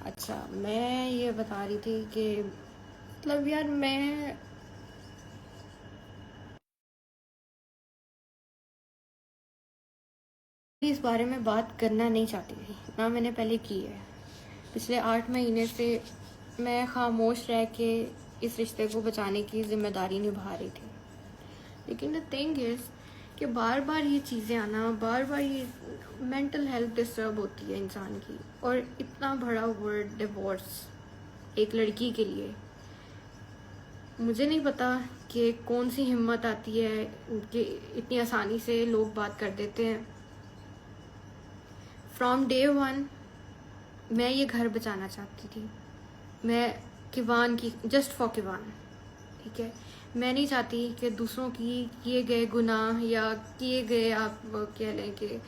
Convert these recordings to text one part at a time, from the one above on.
अच्छा, मैं ये बता रही थी कि मतलब यार मैं इस बारे में बात करना नहीं चाहती थी, ना मैंने पहले की है। पिछले 8 महीने से मैं खामोश रह के इस रिश्ते को बचाने की जिम्मेदारी निभा रही थी। लेकिन द थिंग इज़ कि बार बार ये चीज़ें आना, बार बार ये मेंटल हेल्थ डिस्टर्ब होती है इंसान की। और इतना बड़ा वर्ड डिवोर्स एक लड़की के लिए, मुझे नहीं पता कि कौन सी हिम्मत आती है कि इतनी आसानी से लोग बात कर देते हैं। फ्रॉम डे वन मैं ये घर बचाना चाहती थी। मैं किवान की, जस्ट फॉर किवान, ठीक है। मैं नहीं चाहती कि दूसरों की किए गए गुनाह या किए गए, आप कह लें कि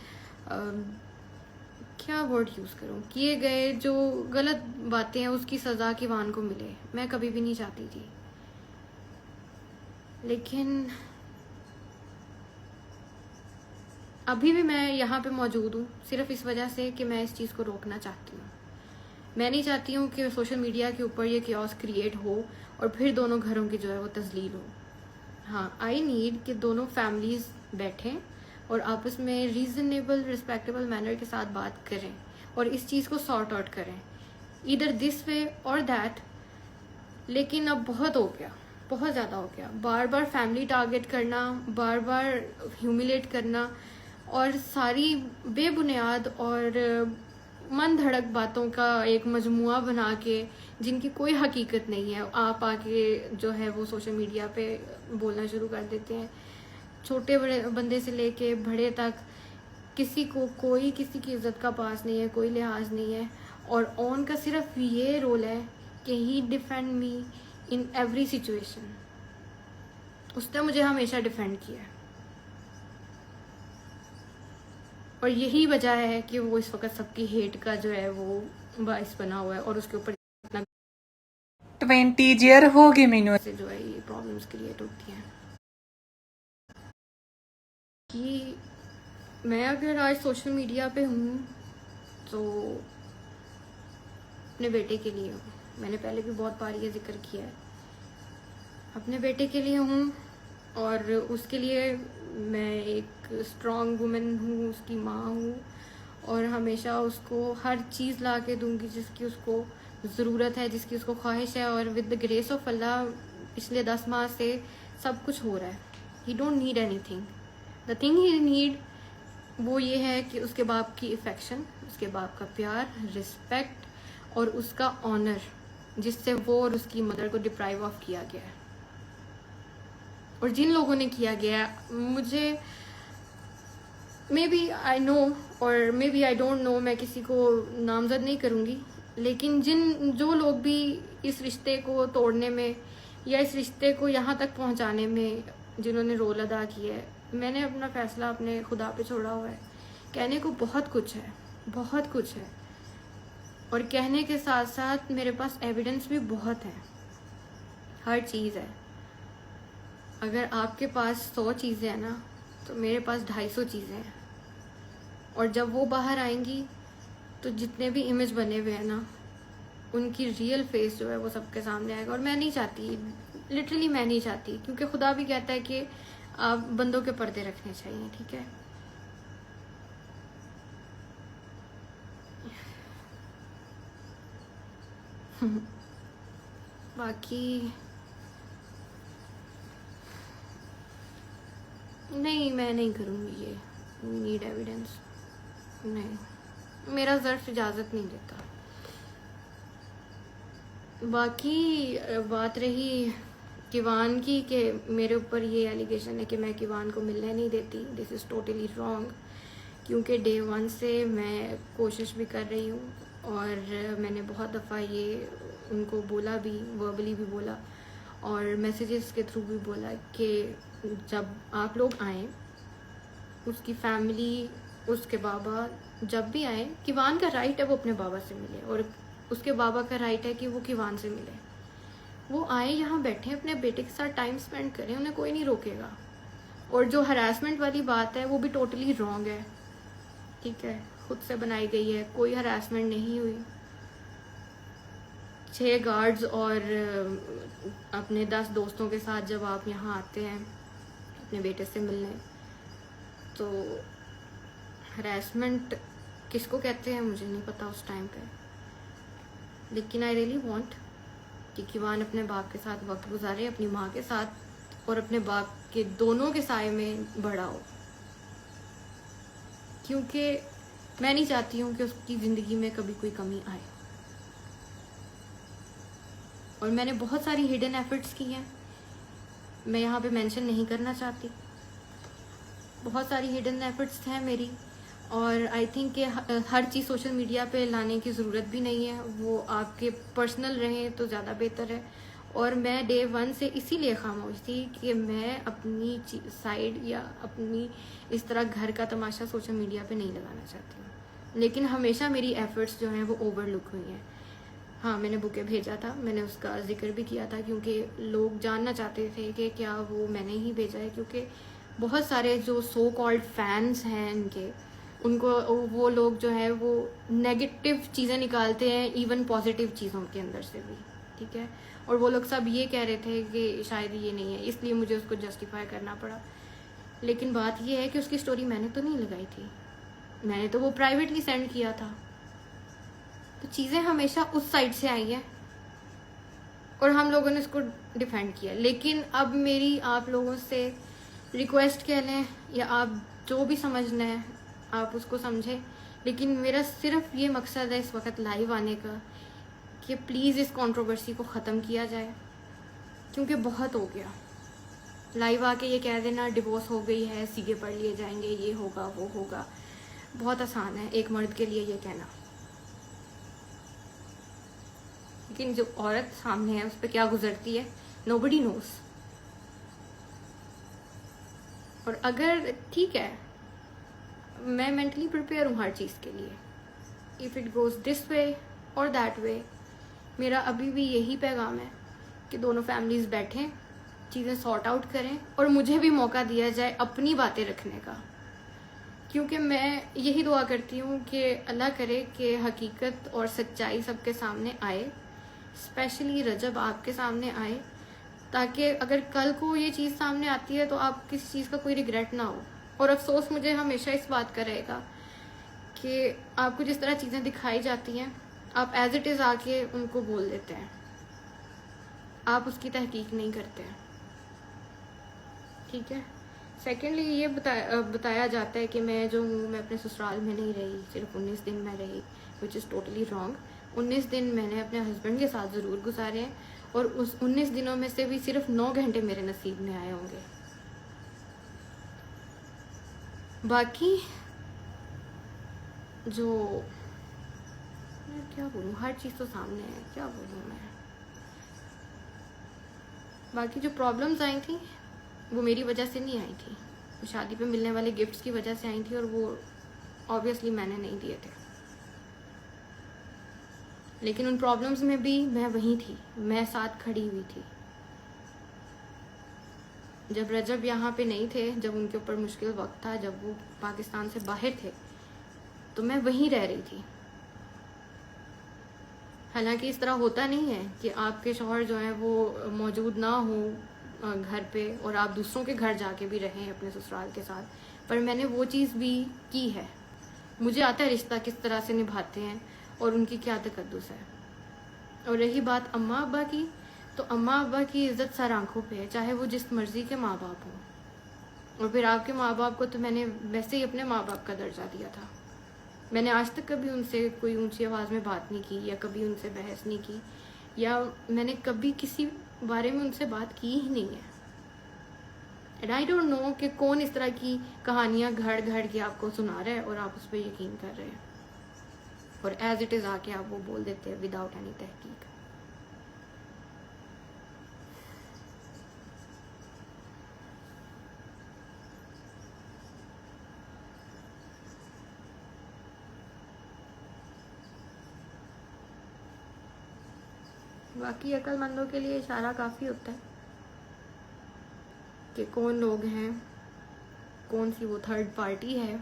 क्या वर्ड यूज़ करूँ, किए गए जो गलत बातें हैं उसकी सज़ा किवान को मिले। मैं कभी भी नहीं चाहती थी। लेकिन अभी भी मैं यहाँ पे मौजूद हूँ सिर्फ इस वजह से कि मैं इस चीज़ को रोकना चाहती हूँ। मैं नहीं चाहती हूँ कि सोशल मीडिया के ऊपर ये क्योस क्रिएट हो और फिर दोनों घरों की जो है वो तजलील हो। हाँ, आई नीड कि दोनों फैमिलीज बैठें और आपस में रीजनेबल रिस्पेक्टेबल मैनर के साथ बात करें और इस चीज़ को सॉर्ट आउट करें, इधर दिस वे और दैट। लेकिन अब बहुत हो गया, बहुत ज़्यादा हो गया। बार बार फैमिली टारगेट करना, बार बार ह्यूमिलेट करना और सारी बेबुनियाद और मन धड़क बातों का एक मजमुआ बना के जिनकी कोई हकीकत नहीं है, आप आके जो है वो सोशल मीडिया पे बोलना शुरू कर देते हैं। छोटे बड़े बंदे से लेके बड़े तक किसी को, कोई किसी की इज्जत का पास नहीं है, कोई लिहाज नहीं है। और ऑन का सिर्फ ये रोल है कि he defend me in every situation. उसने मुझे हमेशा डिफेंड किया है और यही वजह है कि वो इस वक्त सबकी हेट का जो है वो बाइस बना हुआ है और उसके ऊपर 20 ईयर हो गए मैनू से जो है ये प्रॉब्लम्स क्रिएट होती हैं। कि मैं अगर आज सोशल मीडिया पे हूँ तो अपने बेटे के लिए हूँ। मैंने पहले भी बहुत बार ये जिक्र किया है, अपने बेटे के लिए हूँ और उसके लिए मैं एक स्ट्रॉन्ग वुमेन हूँ, उसकी माँ हूँ और हमेशा उसको हर चीज़ ला के दूँगी जिसकी उसको ज़रूरत है, जिसकी उसको ख्वाहिश है। और विद द ग्रेस ऑफ अल्लाह पिछले 10 माह से सब कुछ हो रहा है। ही don't need any thing, the thing he need वो ये है कि उसके बाप की इफेक्शन, उसके बाप का प्यार, रिस्पेक्ट और उसका ऑनर, जिससे वो और उसकी मदर को डिप्राइव ऑफ किया गया है। और जिन लोगों ने किया गया है, मुझे मे बी आई नो और maybe I don't know, मैं किसी को नामजद नहीं करूँगी, लेकिन जो लोग भी इस रिश्ते को तोड़ने में या इस रिश्ते को यहाँ तक पहुँचाने में जिन्होंने रोल अदा किया है, मैंने अपना फैसला अपने खुदा पे छोड़ा हुआ है। कहने को बहुत कुछ है, बहुत कुछ है, और कहने के साथ साथ मेरे पास एविडेंस भी बहुत है, हर चीज़ है। अगर आपके पास 100 चीज़ें हैं ना, तो मेरे पास 250 चीज़ें हैं। और जब वो बाहर आएंगी तो जितने भी इमेज बने हुए हैं ना, उनकी रियल फेस जो है वो सबके सामने आएगा। और मैं नहीं चाहती, लिटरली मैं नहीं चाहती, क्योंकि खुदा भी कहता है कि आप बंदों के पर्दे रखने चाहिए, ठीक है। बाकी नहीं, मैं नहीं करूँगी ये, नीड एविडेंस नहीं, मेरा ज़र्फ इजाज़त नहीं देता। बाकी बात रही किवान की कि मेरे ऊपर ये एलिगेशन है कि मैं किवान को मिलने नहीं देती, दिस इज़ टोटली रॉन्ग। क्योंकि डे वन से मैं कोशिश भी कर रही हूँ और मैंने बहुत दफ़ा ये उनको बोला भी, वर्बली भी बोला और मैसेजेस के थ्रू भी बोला कि जब आप लोग आएँ, उसकी फैमिली, उसके बाबा जब भी आए, किवान का राइट है वो अपने बाबा से मिले और उसके बाबा का राइट है कि वो किवान से मिले। वो आए, यहाँ बैठे, अपने बेटे के साथ टाइम स्पेंड करें, उन्हें कोई नहीं रोकेगा। और जो हरासमेंट वाली बात है वो भी टोटली रॉन्ग है, ठीक है, खुद से बनाई गई है, कोई हरासमेंट नहीं हुई। 6 गार्ड्स और अपने 10 दोस्तों के साथ जब आप यहाँ आते हैं अपने बेटे से मिलने, तो हरासमेंट किसको कहते हैं मुझे नहीं पता उस टाइम पे, लेकिन आई रियली वांट कि किवान अपने बाप के साथ वक्त गुजारे, अपनी माँ के साथ और अपने बाप के दोनों के साए में बड़ा हो, क्योंकि मैं नहीं चाहती हूँ कि उसकी ज़िंदगी में कभी कोई कमी आए। और मैंने बहुत सारी हिडन एफर्ट्स की हैं, मैं यहाँ पे मेंशन नहीं करना चाहती, बहुत सारी हिडन एफर्ट्स हैं मेरी, और आई थिंक कि हर चीज़ सोशल मीडिया पे लाने की ज़रूरत भी नहीं है, वो आपके पर्सनल रहें तो ज़्यादा बेहतर है। और मैं डे 1 से इसीलिए खामोश थी कि मैं अपनी साइड या अपनी इस तरह घर का तमाशा सोशल मीडिया पे नहीं लगाना चाहती हूँ, लेकिन हमेशा मेरी एफ़र्ट्स जो हैं वो ओवरलुक हुई हैं। हाँ, मैंने बुके भेजा था, मैंने उसका जिक्र भी किया था, क्योंकि लोग जानना चाहते थे कि क्या वो मैंने ही भेजा है, क्योंकि बहुत सारे जो सो कॉल्ड फैंस हैं इनके, उनको वो लोग जो है वो नेगेटिव चीज़ें निकालते हैं इवन पॉजिटिव चीज़ों के अंदर से भी, ठीक है। और वो लोग सब ये कह रहे थे कि शायद ये नहीं है, इसलिए मुझे उसको जस्टिफाई करना पड़ा। लेकिन बात ये है कि उसकी स्टोरी मैंने तो नहीं लगाई थी, मैंने तो वो प्राइवेटली सेंड किया था, तो चीज़ें हमेशा उस साइड से आई हैं और हम लोगों ने इसको डिफेंड किया। लेकिन अब मेरी आप लोगों से रिक्वेस्ट कह लें या आप जो भी समझना है आप उसको समझें, लेकिन मेरा सिर्फ ये मकसद है इस वक्त लाइव आने का कि प्लीज़ इस कंट्रोवर्सी को ख़त्म किया जाए, क्योंकि बहुत हो गया। लाइव आके ये कह देना डिवोर्स हो गई है, सीगे पढ़ लिए जाएंगे, ये होगा वो होगा, बहुत आसान है एक मर्द के लिए ये कहना, लेकिन जो औरत सामने है उस पर क्या गुजरती है नोबडी नोस। और अगर ठीक है, मैं मेंटली प्रिपेयर हूँ हर चीज़ के लिए, if it goes this way और दैट वे, मेरा अभी भी यही पैगाम है कि दोनों फैमिलीज़ बैठें, चीज़ें सॉर्ट आउट करें और मुझे भी मौका दिया जाए अपनी बातें रखने का, क्योंकि मैं यही दुआ करती हूँ कि अल्लाह करे कि हकीकत और सच्चाई सबके सामने आए, स्पेशली रजब आपके सामने आए, ताकि अगर कल को ये चीज़ सामने आती है तो आप किसी चीज़ का कोई रिग्रेट ना हो। और अफसोस मुझे हमेशा इस बात का रहेगा कि आपको जिस तरह चीज़ें दिखाई जाती हैं आप एज इट इज़ आके उनको बोल देते हैं, आप उसकी तहकीक नहीं करते हैं, ठीक है। सेकेंडली ये बताया जाता है कि मैं जो हूँ मैं अपने ससुराल में नहीं रही, सिर्फ 19 दिन मैं रही, विच इज़ टोटली रॉन्ग। 19 दिन मैंने अपने हस्बैंड के साथ ज़रूर गुजारे हैं, और उस 19 दिनों में से भी सिर्फ 9 घंटे मेरे नसीब में आए होंगे। बाकी जो मैं क्या बोलूँ, हर चीज़ तो सामने है, क्या बोलूँ मैं। बाकी जो प्रॉब्लम्स आई थी वो मेरी वजह से नहीं आई थी, वो शादी पे मिलने वाले गिफ्ट्स की वजह से आई थी, और वो ऑब्वियसली मैंने नहीं दिए थे। लेकिन उन प्रॉब्लम्स में भी मैं वहीं थी, मैं साथ खड़ी हुई थी। जब रजब यहाँ पे नहीं थे, जब उनके ऊपर मुश्किल वक्त था, जब वो पाकिस्तान से बाहर थे, तो मैं वहीं रह रही थी। हालांकि इस तरह होता नहीं है कि आपके शौहर जो हैं वो मौजूद ना हो घर पे और आप दूसरों के घर जाके भी रहें अपने ससुराल के साथ, पर मैंने वो चीज़ भी की है। मुझे आता है रिश्ता किस तरह से निभाते हैं और उनकी क्या तकद्दुस है। और रही बात अम्मा अब्बा की, तो अम्मा अब्बा की इज़्ज़त सर आंखों पे है, चाहे वो जिस मर्ज़ी के माँ बाप हों। और फिर आपके माँ बाप को तो मैंने वैसे ही अपने माँ बाप का दर्जा दिया था। मैंने आज तक कभी उनसे कोई ऊंची आवाज़ में बात नहीं की, या कभी उनसे बहस नहीं की, या मैंने कभी किसी बारे में उनसे बात की ही नहीं है। एंड आई डोंट नो कि कौन इस तरह की कहानियाँ घड़ घड़ के आपको सुना रहा है और आप उस पर यकीन कर रहे हैं, और एज इट इज़ आके आप वो बोल देते हैं विदाउट एनी तहकीक। बाकी अक्लमंदों के लिए इशारा काफ़ी होता है कि कौन लोग हैं, कौन सी वो थर्ड पार्टी है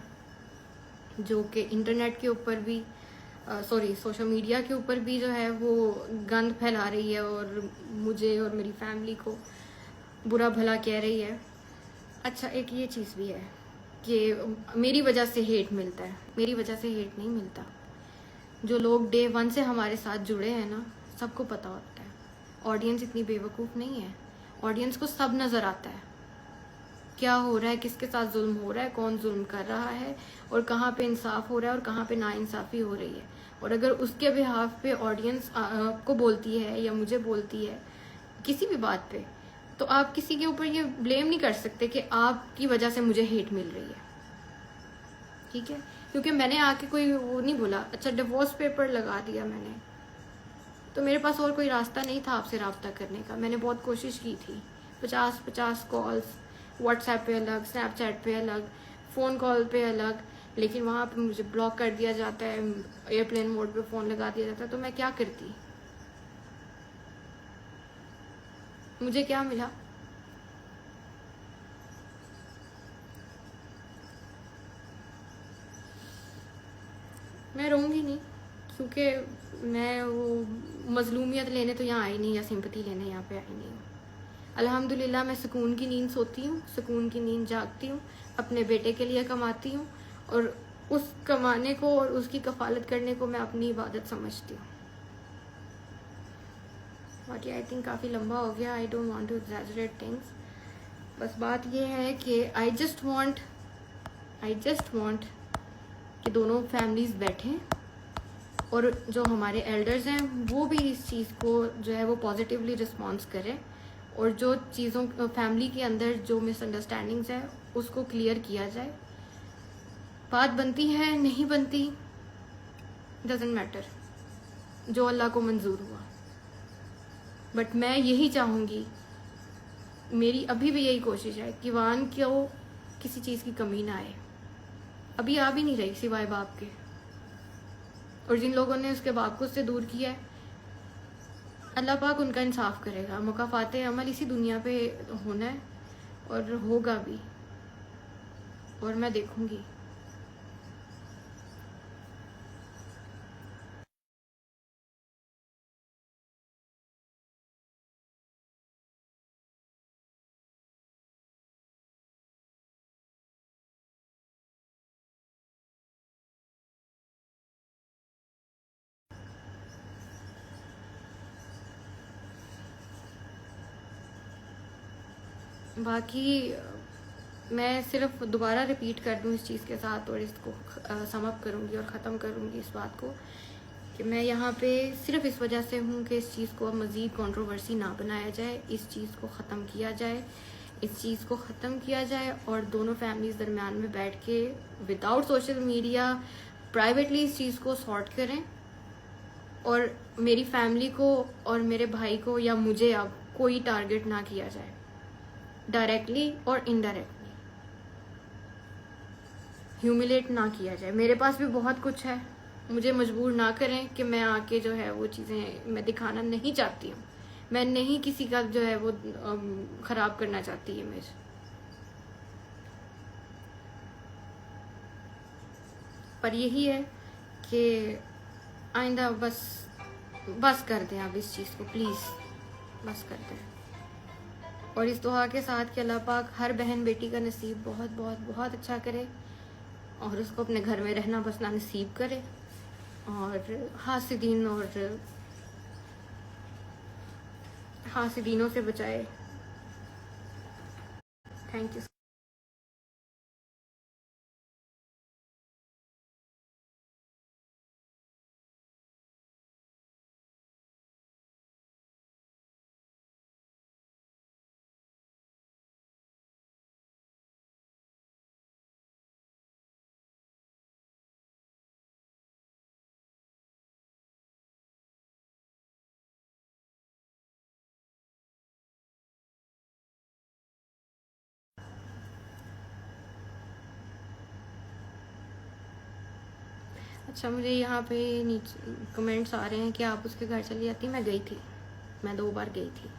जो कि इंटरनेट के ऊपर भी सॉरी सोशल मीडिया के ऊपर भी जो है वो गंद फैला रही है और मुझे और मेरी फैमिली को बुरा भला कह रही है। अच्छा, एक ये चीज़ भी है कि मेरी वजह से हेट मिलता है। मेरी वजह से हेट नहीं मिलता। जो लोग डे वन से हमारे साथ जुड़े हैं ना, सबको पता होता है। ऑडियंस इतनी बेवकूफ़ नहीं है। ऑडियंस को सब नज़र आता है, क्या हो रहा है, किसके साथ जुल्म हो रहा है, कौन जुल्म कर रहा है और कहाँ पे इंसाफ हो रहा है और कहाँ पे नाइंसाफ़ी हो रही है। और अगर उसके बिहाफ पे ऑडियंस को बोलती है या मुझे बोलती है किसी भी बात पे, तो आप किसी के ऊपर ये ब्लेम नहीं कर सकते कि आपकी वजह से मुझे हेट मिल रही है। ठीक है, क्योंकि मैंने आके कोई वो नहीं बोला। अच्छा, डिवोर्स पेपर लगा दिया मैंने, तो मेरे पास और कोई रास्ता नहीं था आपसे रब्ता करने का। मैंने बहुत कोशिश की थी, 50 कॉल्स, व्हाट्सएप पे अलग, स्नैपचैट पे अलग, फ़ोन कॉल पे अलग, लेकिन वहाँ पे मुझे ब्लॉक कर दिया जाता है, एयरप्लेन मोड पे फ़ोन लगा दिया जाता है। तो मैं क्या करती? मुझे क्या मिला? मैं रहूँगी नहीं, क्योंकि मैं वो मजलूमियत लेने तो यहाँ आई नहीं, या सिंपैथी लेने यहाँ पे आई नहीं हूँ। अल्हम्दुलिल्लाह मैं सुकून की नींद सोती हूँ, सुकून की नींद जागती हूँ, अपने बेटे के लिए कमाती हूँ और उस कमाने को और उसकी कफालत करने को मैं अपनी इबादत समझती हूँ। बाकी आई थिंक काफ़ी लंबा हो गया। I don't want to exaggerate things. बस बात ये है कि आई जस्ट वांट कि दोनों फैमिलीज़ बैठें और जो हमारे एल्डर्स हैं वो भी इस चीज़ को जो है वो पॉजिटिवली रिस्पॉन्स करें, और जो चीज़ों फैमिली के अंदर जो मिसअंडरस्टैंडिंग्स है उसको क्लियर किया जाए। बात बनती है नहीं बनती, डजेंट मैटर, जो अल्लाह को मंजूर हुआ। बट मैं यही चाहूँगी, मेरी अभी भी यही कोशिश है कि वान को किसी चीज़ की कमी ना आए। अभी आ भी नहीं रही सिवाय बाप के, और जिन लोगों ने उसके बाप को उससे दूर किया है, अल्लाह पाक उनका इंसाफ करेगा। मुकाफाते अमल इसी दुनिया पे होना है और होगा भी, और मैं देखूंगी। बाकी मैं सिर्फ दोबारा रिपीट कर दूं इस चीज़ के साथ, और इसको समअप करूंगी और ख़त्म करूंगी इस बात को, कि मैं यहाँ पे सिर्फ इस वजह से हूँ कि इस चीज़ को अब मज़ीद कंट्रोवर्सी ना बनाया जाए, इस चीज़ को ख़त्म किया जाए, इस चीज़ को ख़त्म किया जाए और दोनों फैमिलीज़ दरमियान में बैठ के विदाउट सोशल मीडिया प्राइवेटली इस चीज़ को सॉर्ट करें, और मेरी फैमिली को और मेरे भाई को या मुझे अब कोई टारगेट ना किया जाए, डायरेक्टली और इनडायरेक्टली ह्यूमिलेट ना किया जाए। मेरे पास भी बहुत कुछ है, मुझे मजबूर ना करें कि मैं आके जो है वो चीज़ें मैं दिखाना नहीं चाहती हूँ। मैं नहीं किसी का जो है वो ख़राब करना चाहती इमेज। पर यही है कि आइंदा बस कर दें अब इस चीज़ को, प्लीज़ बस कर दें। और इस दुआ के साथ कि अल्लाह पाक हर बहन बेटी का नसीब बहुत बहुत बहुत अच्छा करे और उसको अपने घर में रहना बसना नसीब करे और हासिदीनों से बचाए। Thank you. अच्छा, मुझे यहाँ पे नीचे कमेंट्स आ रहे हैं कि आप उसके घर चली जाती। मैं गई थी, मैं 2 बार गई थी।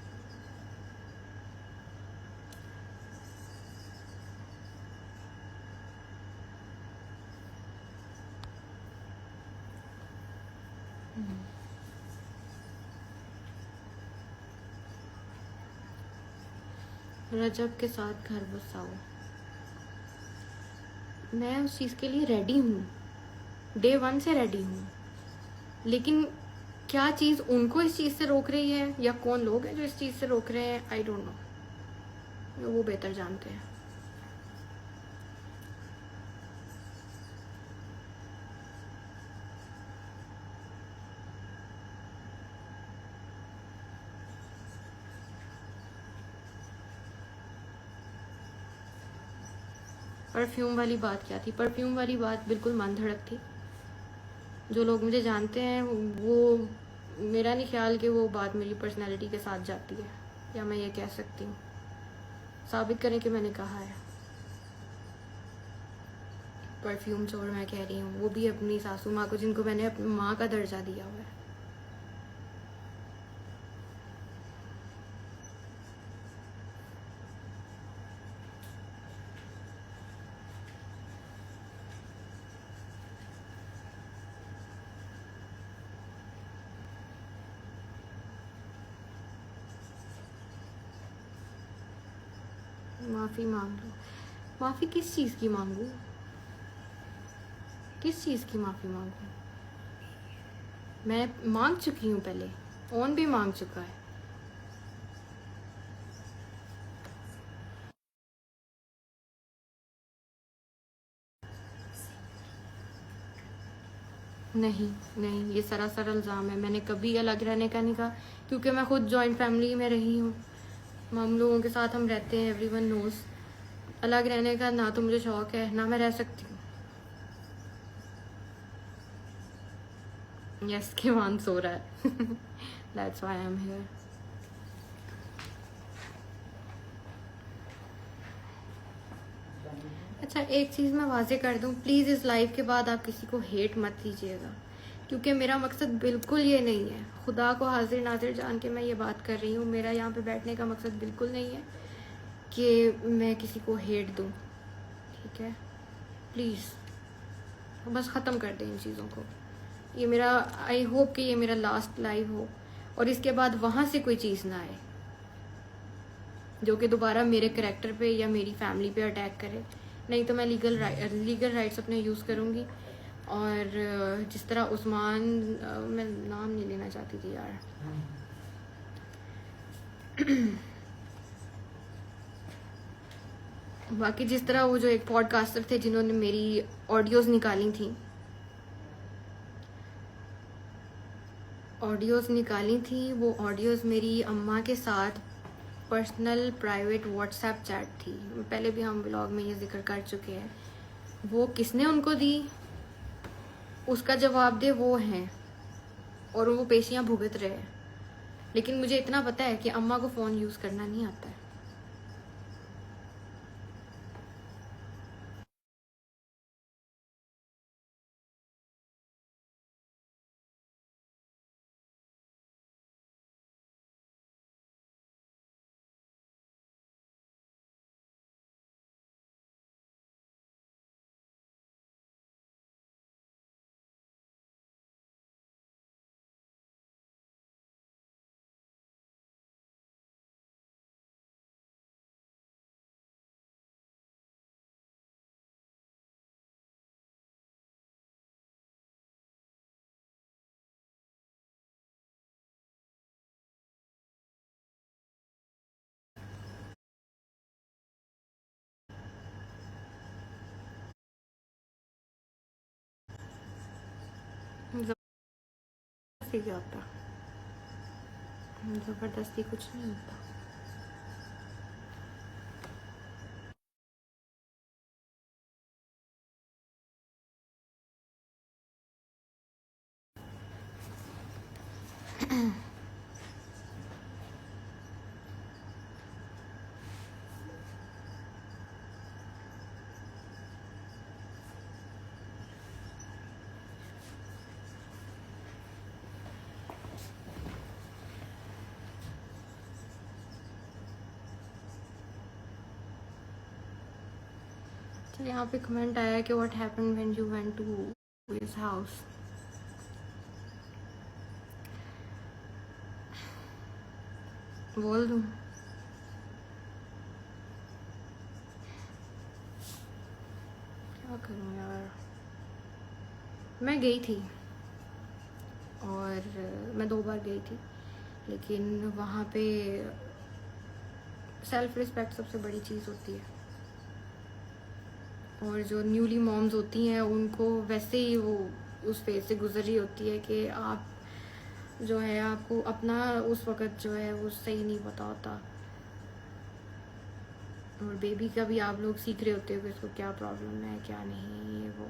रजब के साथ घर बसाओ, मैं उस चीज़ के लिए रेडी हूँ, डे 1 से रेडी हूँ, लेकिन क्या चीज़ उनको इस चीज़ से रोक रही है या कौन लोग हैं जो इस चीज़ से रोक रहे हैं, आई डोंट नो, वो बेहतर जानते हैं। परफ्यूम वाली बात क्या थी? परफ्यूम वाली बात बिल्कुल मन धड़क थी। जो लोग मुझे जानते हैं वो, मेरा नहीं ख्याल कि वो बात मेरी पर्सनैलिटी के साथ जाती है, या मैं ये कह सकती हूँ, साबित करें कि मैंने कहा है। परफ्यूम चोर मैं कह रही हूँ, वो भी अपनी सासू माँ को, जिनको मैंने अपनी माँ का दर्जा दिया हुआ है। माफ़ी मांग लो। माफ़ी किस चीज़ की मांगू? किस चीज़ की माफ़ी मांगू? मैं मांग चुकी हूँ पहले, ओन भी मांग चुका है। नहीं नहीं, ये सरासर इल्ज़ाम है। मैंने कभी अलग रहने का नहीं कहा, क्योंकि मैं खुद जॉइंट फैमिली में रही हूँ, हम लोगों के साथ हम रहते हैं, एवरीवन नोज़। अलग रहने का ना तो मुझे शौक़ है, ना मैं रह सकती हूँ। यस, के मान सो रहा है। That's why I am here. अच्छा, एक चीज़ मैं वाजे कर दूँ, प्लीज़ इस लाइव के बाद आप किसी को हेट मत कीजिएगा, क्योंकि मेरा मकसद बिल्कुल ये नहीं है। खुदा को हाजिर नाजिर जान के मैं ये बात कर रही हूँ, मेरा यहाँ पे बैठने का मकसद बिल्कुल नहीं है कि मैं किसी को हेट दूँ, ठीक है? प्लीज़ बस ख़त्म कर दें इन चीज़ों को। ये मेरा, आई होप कि ये मेरा लास्ट लाइव हो, और इसके बाद वहाँ से कोई चीज़ ना आए जो कि दोबारा मेरे करैक्टर पे या मेरी फैमिली पे अटैक करे। नहीं तो मैं लीगल राइट्स अपने यूज़ करूँगी। और जिस तरह उस्मान, मैं नाम नहीं लेना चाहती थी यार, बाकी जिस तरह वो जो एक पॉडकास्टर थे जिन्होंने मेरी ऑडियोज़ निकाली थी, वो ऑडियोज़ मेरी अम्मा के साथ पर्सनल प्राइवेट व्हाट्सएप चैट थी। पहले भी हम ब्लॉग में ये जिक्र कर चुके हैं। वो किसने उनको दी, उसका जवाब दे वो हैं, और वो पेशियां भुगत रहे हैं। लेकिन मुझे इतना पता है कि अम्मा को फ़ोन यूज़ करना नहीं आता है। ज़बरदस्ती क्या होता? ज़बरदस्ती कुछ नहीं होता। चलिए, यहाँ पे कमेंट आया है कि what happened when you went to his house. बोल दूँ? मैं गई थी और मैं 2 बार गई थी, लेकिन वहाँ पे सेल्फ रिस्पेक्ट सबसे बड़ी चीज़ होती है। और जो न्यूली मॉम्स होती हैं उनको वैसे ही वो उस फेज से गुजर रही होती है कि आप जो है आपको अपना उस वक़्त जो है वो सही नहीं पता होता, और बेबी का भी आप लोग सीख रहे होते हो कि उसको क्या प्रॉब्लम है क्या नहीं, ये वो।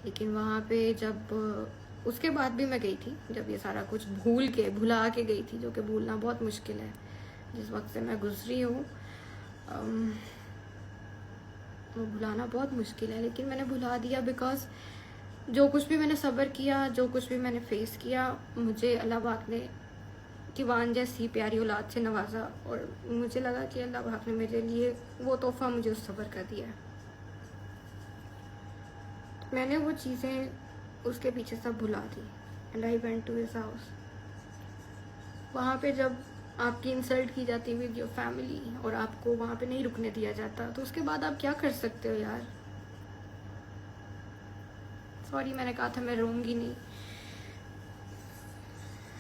लेकिन वहाँ पे जब उसके बाद भी मैं गई थी, जब ये सारा कुछ भुला के गई थी, जो कि भूलना बहुत मुश्किल है जिस वक्त से मैं गुजरी हूँ। वो भुलाना बहुत मुश्किल है, लेकिन मैंने भुला दिया बिकॉज जो कुछ भी मैंने सब्र किया, जो कुछ भी मैंने फेस किया, मुझे अल्लाह पाक ने किवान जैसी प्यारी औलाद से नवाजा, और मुझे लगा कि अल्लाह पाक ने मेरे लिए वो तोहफा मुझे उस सब्र का दिया है। मैंने वो चीज़ें उसके पीछे सब भुला दी and I went to his house. वहाँ पे जब आपकी इंसल्ट की जाती विद योर फैमिली और आपको वहाँ पे नहीं रुकने दिया जाता, तो उसके बाद आप क्या कर सकते हो यार। सॉरी, मैंने कहा था मैं रोऊंगी नहीं,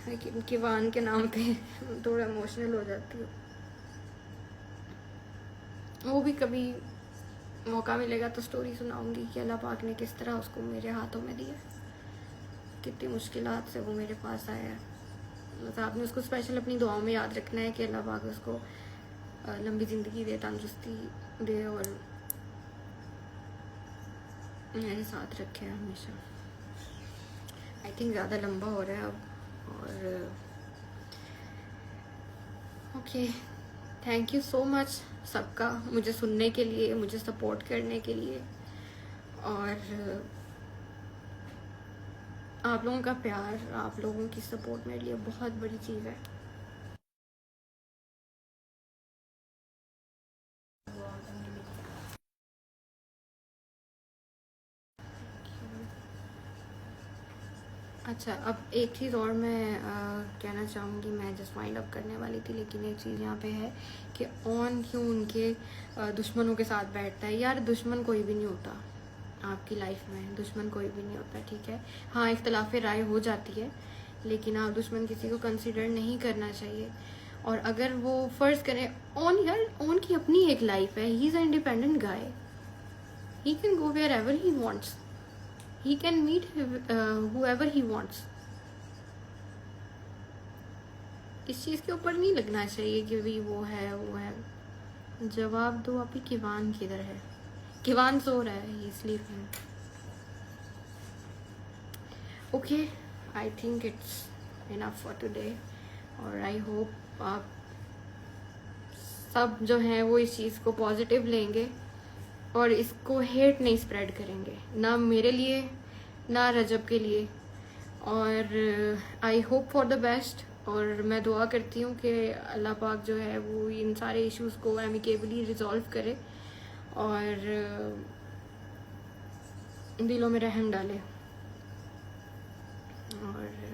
लेकिन किवान के नाम पे थोड़ा इमोशनल हो जाती हूँ। वो भी कभी मौका मिलेगा तो स्टोरी सुनाऊंगी कि अल्लाह पाक ने किस तरह उसको मेरे हाथों में दिया, कितनी मुश्किलात से वो मेरे पास आया है। मतलब आपने उसको स्पेशल अपनी दुआओं में याद रखना है कि अल्लाह पाक उसको लंबी ज़िंदगी दे, तंदुरुस्ती दे और मेरे साथ रखे हमेशा। आई थिंक ज़्यादा लंबा हो रहा है अब, और okay, thank you so much सबका मुझे सुनने के लिए, मुझे सपोर्ट करने के लिए, और आप लोगों का प्यार, आप लोगों की सपोर्ट मेरे लिए बहुत बड़ी चीज़ है। अच्छा, अब एक चीज़ और मैं कहना चाहूँगी, मैं जस्ट वाइंड अप करने वाली थी, लेकिन एक चीज़ यहाँ पे है कि ऑन क्यों उनके दुश्मनों के साथ बैठता है। यार दुश्मन कोई भी नहीं होता आपकी लाइफ में, दुश्मन कोई भी नहीं होता, ठीक है। हाँ, इख्तलाफ राय हो जाती है, लेकिन आप दुश्मन किसी को कंसिडर नहीं करना चाहिए। और अगर वो फ़र्ज़ करें ऑन की अपनी एक लाइफ है, he is a independent guy, he can go wherever he wants, he can meet whoever he wants। इस चीज़ के ऊपर नहीं लगना चाहिए कि भी वो है। जवाब दो अभी, किवान किधर है? किवान सो रहा है, he sleeping. Okay, I think it's enough for today, और आई होप आप सब जो हैं वो इस चीज़ को पॉजिटिव लेंगे और इसको हेट नहीं स्प्रेड करेंगे, ना मेरे लिए ना रजब के लिए। और I hope for the best, और मैं दुआ करती हूँ कि अल्लाह पाक जो है वो इन सारे इश्यूज़ को एमिकेबली रिजॉल्व करे और दिलों में रहम डाले। और